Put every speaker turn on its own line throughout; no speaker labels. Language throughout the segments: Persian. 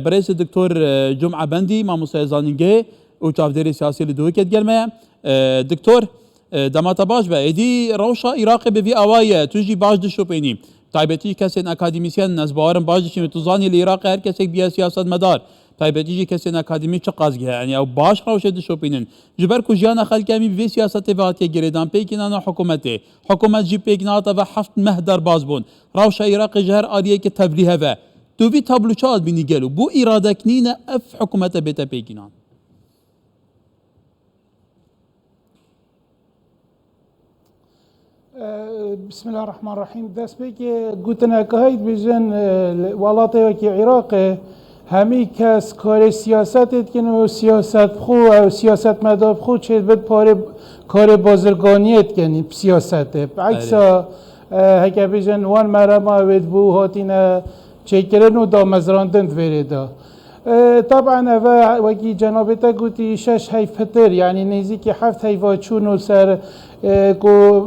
برئيس الدكتور جمعة بندي مامۆستا زانینگە و چاودێری سیاسی لە دووەکێت گەلمەیە دکتۆر دەماتە باش بە ئێدی ڕەوشە عێراقی بەڤی ئاوایە توژی باش دشۆپێنی تایبەتی کەسێن ئەکادیمیسیان نەزباوەرم باش دشێنێت توزانی لە عێراقی هەر کەسێک بیا سیاست مەدار تایبەتیژی کەسێن ئەکادیمی چ قازگە ینی ئەو باش ڕەوشە دشۆپێنن ji ber ku jiyana xelkemî vê siyasetê ve hatiye girêdan pêkî nana hikûmetê hikûmet jî pêk nata ve heft meh derbas bûn rewşa Iraqê ji her aliyekê tevlî heve tu vî tablo çi bînî gelo bû îradekirîne ev hikûmete bête pêkînan
بسم الله الرحمن الرحیم دست بگی گوتنه که هید بیجن ولاتی که عراق همی کس کار سیاست اتکن و سیاست خو و سیاست مدار خو چه بد کار بازرگانی اتکنی سیاسته عکس هکه بیجن وان مرما وید بو هاتینه چه کرن و دا مزراندند ویرده طبعا وکی جنابتا گوتی 6 هیفتر یعنی نزدیک 7 هیواچون و سر کو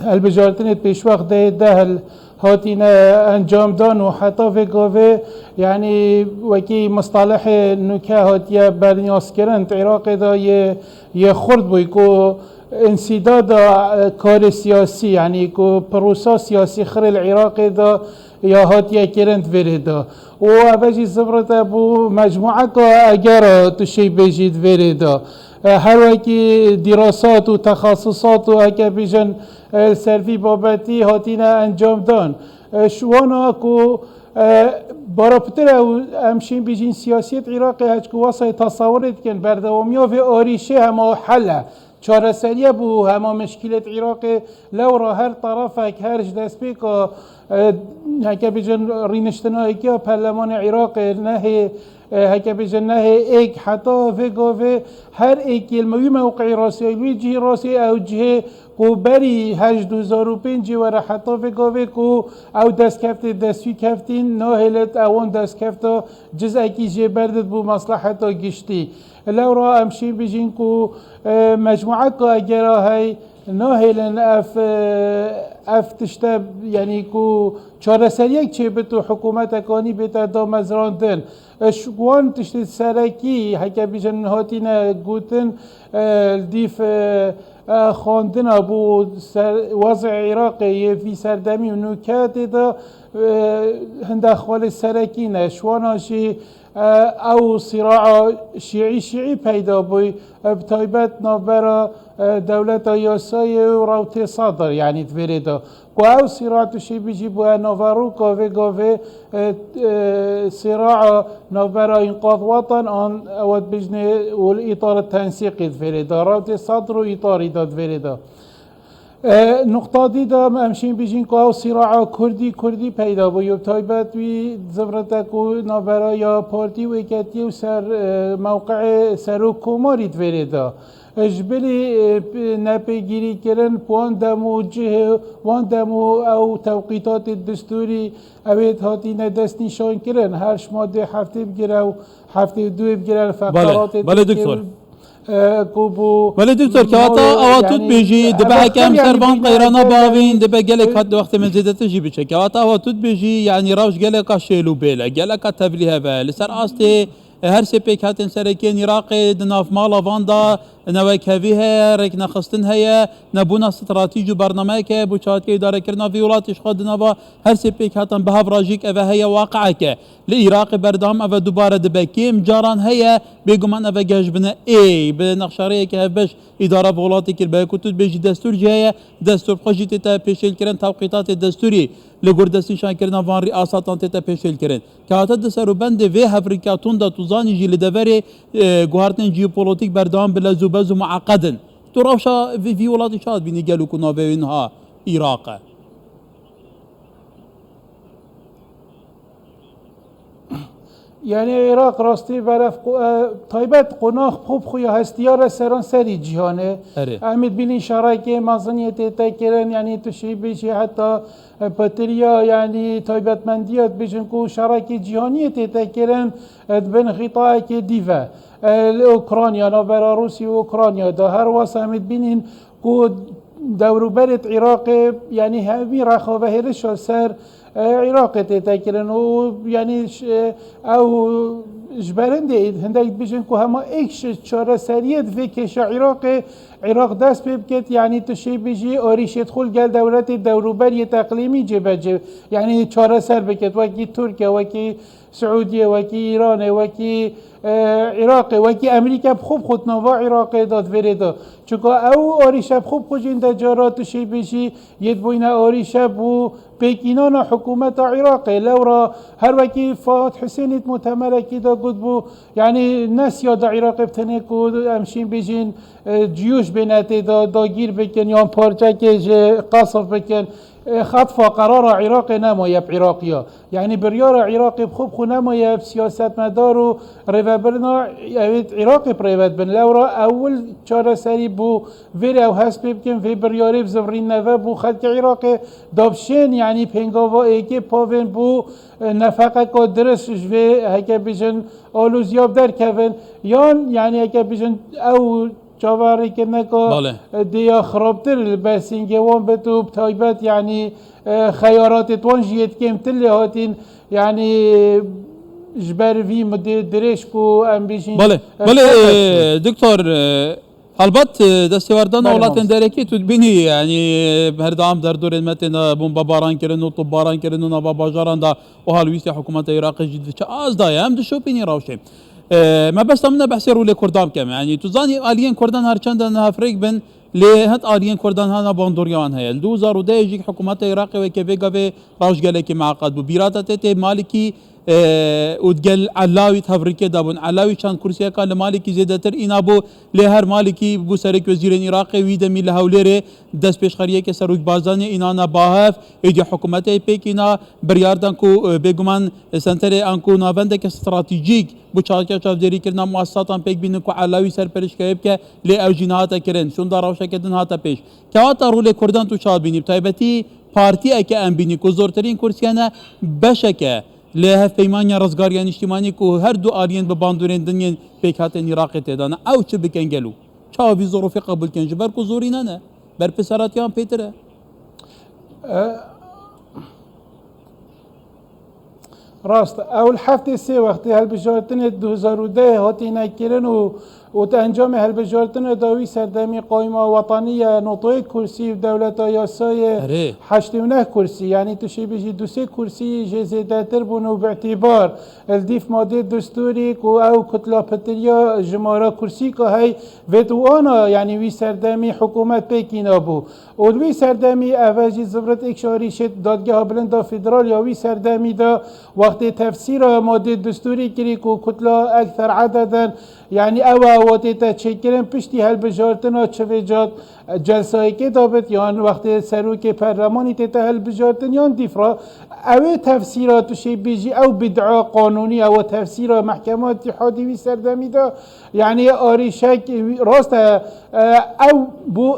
هلبجارتنت پیش وقت ده هاتین انجام دان و حتی وگاوه یعنی وکی مصطلح نوکه هاتیه برنیاس کرند عراق دا یه خورد بوی که انسداد کار سیاسی یعنی که پروسا سیاسی خر العراق دا یا هاتیه کرند ویرده و اوجی زبرت بو مجموعه که اگر تشی بجید ویرده هر وکی دراسات و تخصصات و اگه بیجن سروی بابتی هاتینه انجام دان شوانا که برای پتر همشین بیجین سیاسیت عراقی هچ که واسه تصورت کن بردوامی و آریشه همه حله چاره سریه بو همه مشکلت عراقی لورا هر طرفک هرج دست بی که هکه بیجن رینشتنایی که پرلمان عراقی نهی هکه بیجن نه ایک حتی وگاوه هر ایک کلموی موقع راسی وی جه راسی او جه کو بری 2005 وره حتی وگاوه کو او دست کفت دستوی کفتین ناهلت اوان دست کفت جزء کی جه بردد بو مصلحت گشتی لورا امشی بیجین کو مجموعه که اگر های ناهلن اف تشتب یعنی کو چاره سریک چه بتو حکومت اکانی بیتا دا مزراندن شوان تشتید سرکی هکه بیشن هاتین گوتن دیف خواندن ابو وضع عراقی فی سردمی و نکات دا هنده خال سرکی نشوان هاشی او صراع شیعی پیدا بوی بتایبت نابرا دولت یاسای و روت صدر یعنی تفریده و او صراع تشی بیجی بو نوارو کاوه گاوه صراع نابرا انقاذ وطن آن اود بجنه و اطار التنسيقي تفریده روت صدر و اطاری داد تفریده نقطه دیده همشین بیشین که او صراع کردی پیدا بود تایبت وی زبرت کو نابرا یا پارتی و اکتی و سر موقع سرو کماری تفریده اجبلی نپیگیری کردن پوان دمو جه وان دمو او توقیتات دستوری اوید هاتی ندست نشان کردن هرش ماده هفته بگیره و هفته دو بگیره فقرات
بله دکتر ولی دکتر که آتا آواتود بیجی دبه کم سربان قیرانا باوین دبه گله کات وقت من زیدت جی بچه که آتا آواتود بیجی یعنی راوش گله کا شیلو بیله گله کا تبلیه و لسر آسته هر سپیک هاتن سرکین عراق دناف مالا واندا نوک هوی هیا رک نخستن هیا نبونا استراتیجی برنامه که بچات که اداره کرنا ویولاتش خود نوا هر سپیک هاتن به هفراجیک اوه هیا واقعه که لعراق بردام اوه دوباره دبکیم جاران هیا بگمان اوه گجبنه ای به نقشاره که هفش اداره ولاتی کر به کتود بیجی دستور جهه دستور خوشی تا پیشل کرن توقیتات دستوری لگردستین شان کرنا وان ریاستان تا پیشل کرن که هاتا دسرو بند و هفریکاتون دا توزانی جی لدوری گوهرتن جیوپولیتیک بردام بلزو بزو معقدن تو روشا في ولاد شاد بيني قالوا كنا بينها عراق
یعنی عراق راستی برف تایبت قناخ خوب خوی هستیار سران سری جهانه امید بینی شرایک مازنیت تکرن یعنی تشی بیشی حتی پتریا یعنی تایبت مندیات بیشن کو شرایک جهانی تکرن بین خطای که دیوه اوکراینیا و بلاروسی و اوکراینیا دا هر واسه امید بینین کو دوروبرت عراق یعنی همی رخوه هرش سر عراق تتكرن و يعني او جبرن دید هندک بیشن که همه ایکش چاره سریعت و کش عراق دست بکت يعني تشي بيجي أوريش يدخل قال دولة الدوروبرية تقليمي جبجة يعني چاره سر بكت وكي تركيا وكي سعودية وكي إيران وكي عراق وكي أمريكا بخوب خود نوا عراق داد فريدا چونکه او آریشه خوب خوشین در جارات شی بشی ید بوینه آریشه بو پیکینان حکومت عراق لورا هر وکی فات حسینیت متمرکی دا گود بو یعنی ناس یاد عراق بتنه کود امشین بجین جیوش بینته دا گیر بکن یا پارچه که قصف بکن خطف قرار عراق نمایب عراقیا یعنی بریار عراق بخوب خو نمایب سیاست مدار و روابرنا عراق پریوت بن لورا اول چاره سری بو ویر او هست بکن وی بریاری بزورین نوه بو خلق عراق دابشین یعنی پنگاوا ایگه پاوین بو نفقه که درست جوه هکه بیشن آلوزیاب در کون یان یعنی هکه بیشن او جواری که نکا دیا خرابتر بسینگه وان بتوب تایبت یعنی خیارات توان جیت کم تلی هاتین یعنی جبر وی درش کو ام بیشین
بله دکتر البته دستیاردان اولادن درکی تو بینی یعنی هر دام در دور متن بمب باران کردن و طباران کردن و نباباجاران دا و حالویست حکومت عراق جدید چه از دایم دشو بینی راوشه ما بس تمنا بحث رول كردام كم يعني تزاني آليين كردان هرچند انها فريق بن لهت آليين كردان هانا باندوريان هيل 2010 يجيك حكومات العراق وكيفي قبي راوش قالك معقد ببيراتة مالكي ودقل علاوي تفريكي دابون علاوي كان كرسي كان مالكي زيادتر إنابو لهر مالكي بو سرك وزير العراق ويدمي لهوليري دست پیش خریه که سروک بازانی اینانا باهف ایدی حکومت پیکینا بریاردن کو بگمان سنتر انکو نابنده که استراتیجیک بو چاکا چافدری کرنا مؤسساتان پیک بینن کو علاوی سرپرش که که لی او جناحات کرن شون داراوشا کدن هاتا پیش که هاتا رول کردان تو چال بینی تایبتی پارتی اکه ام بینی کو زورترین کرسیانه بشکه له پیمانی رزگاریان اجتماعی کو هر دو آلین به باندورین دنین پیکات عراق تدانه او چه بکنگلو چاوی ظروف قبول کن جبر کو زورینه نه بر پسراتیان پیتره
راست اول هفته سه وقتی هلبجارتن 2010 هاتی نکرن و انجام هلبجارتن داوی سردمی قائمه وطنی نطوی کرسی دولت یاسای 89 کرسی یعنی توشی بجی دو سه کرسی جزیده تر بونو باعتبار الدیف ماده دستوری کو او کتلا پتریا جمارا کرسی که های ودوانا یعنی وی سردمی حکومت پیکینا بو و وی سردمی اوجی زبرت اکشاری شد دادگاه بلند فدرال یا وی سردمی دا وقتی تفسیر ماده دستوری کری کو کتلا اکثر عددن يعني أوا وقتی تشکرن پشتی هلبجارتن چه وجات جلسه که دابت یان وقتی سروک پارلمانی تتا هلبجارتن یان دیفرا او تفسیرات شی بیجی او بدعا قانونی او تفسیر محکمات اتحادی وی سردمی دا يعني آریشک راست او بو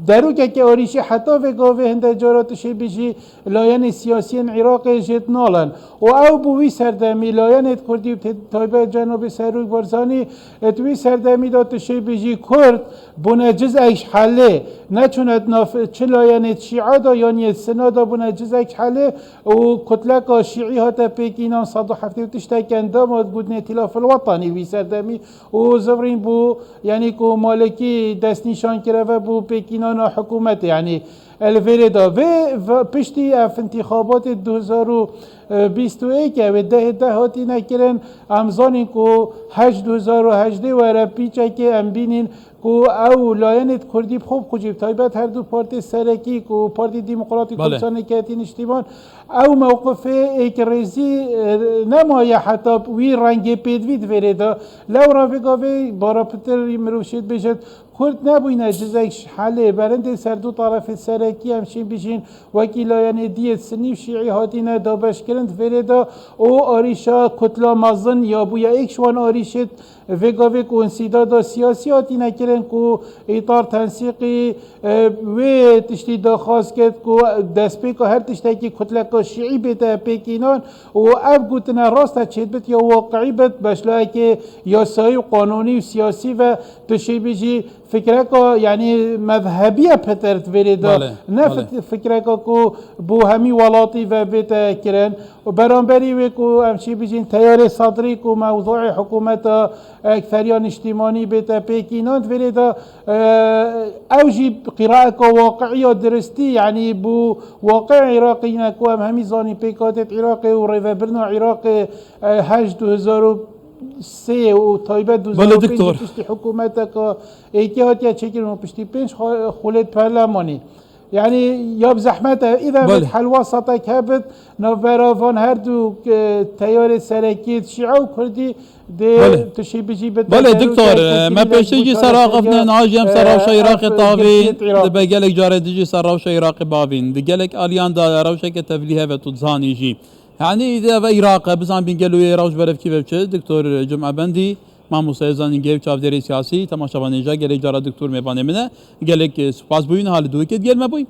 دروکه که آریشی حتی و گاوه هنده جاراتشی بیشی لاین سیاسیان عراق جد نالن و او بوی سردمی لاین ات کردی تایبه جناب سروک بارزانی اتوی سردمی داتشی بیشی کرد بونه جز ایش حله نچوند ناف چه لاین ات شیعه دا یعنی سنا دا بونه جز ایش حله و کتلک شیعی ها تا پیکینان 170 تشتکن داماد بود ائتلاف الوطنی وی سردمی و زورین بو یعنی که مالکی دست نشان کرده و بو پیکینان حکومت يعني الفريدا و پشتی اف انتخابات 2021 و ده هاتی نکرن امزانی که 2018 و پیچه که ام بینین که او لاینت کردی خوب خوجیب تایبت هر دو پارتی سرکی که پارتی دیمقراطی کردستان کهتین اجتماع او موقف اکرزی نمایه حتی وی رنگ پیدوید فريدا لو رافقاوی بارا پتر مروشید بشد کرد نبوینه جزایش حله برند سر دو طرف سرکی همشین بشین وکیلا یعنی دیت سنی و شیعی هاتینه دابش کرند فريدا او آریشا کتلا مازن یا بویا ایک شوان آریشت ویگاوی کو انسداد سیاسیاتی نکردن کو اطار تنسیقی و تشتی دخواست کرد کو دست پی که هر تشتی که کتلک شیعی بیت پیکینان و اب گوتنا راست چید بت یا واقعی بت بشلای که یاسایی و قانونی و سیاسی و تشی بیجی فکره که یعنی مذهبیه پترت وریدا نه فکره که بو همی ولاتی و بیت کرن و برانبری و کو امشی بیجین تیار صدری کو موضوع حکومت اکثریان اجتماعی بیت پیکینان وریدا اوجی قراءه که واقعی و درستی یعنی بو واقع عراقی نکو همی زانی پیکاتت عراقی و ریوبرنا عراقی 2003 و تایبه 2005 پشتی حکومت که ایکی هاتیا چکرن و پشتی 5 خولت پرلمانی يعني يا بزحمته اذا بتحل وسطك هبت نوفرافون هردو تيار سركيت شيعة وكردي دي تشي بيجي
بله دكتور ما بيشتجي سراغ ناجم سراغ عراقي طافين بقالك جاري تجي سراغ عراقي بافين بقالك اليان دا روشك تفليها وتزهان يجي يعني اذا بعراق بزان بينقلوا روش برف كيف دكتور جمعه بندي ماموسای زنگی و چهارداری سیاسی تماشاوانیجا گلی جارا دکتر میبانه منه گلی که سپاس بوین حال دوی که دیگر مبوی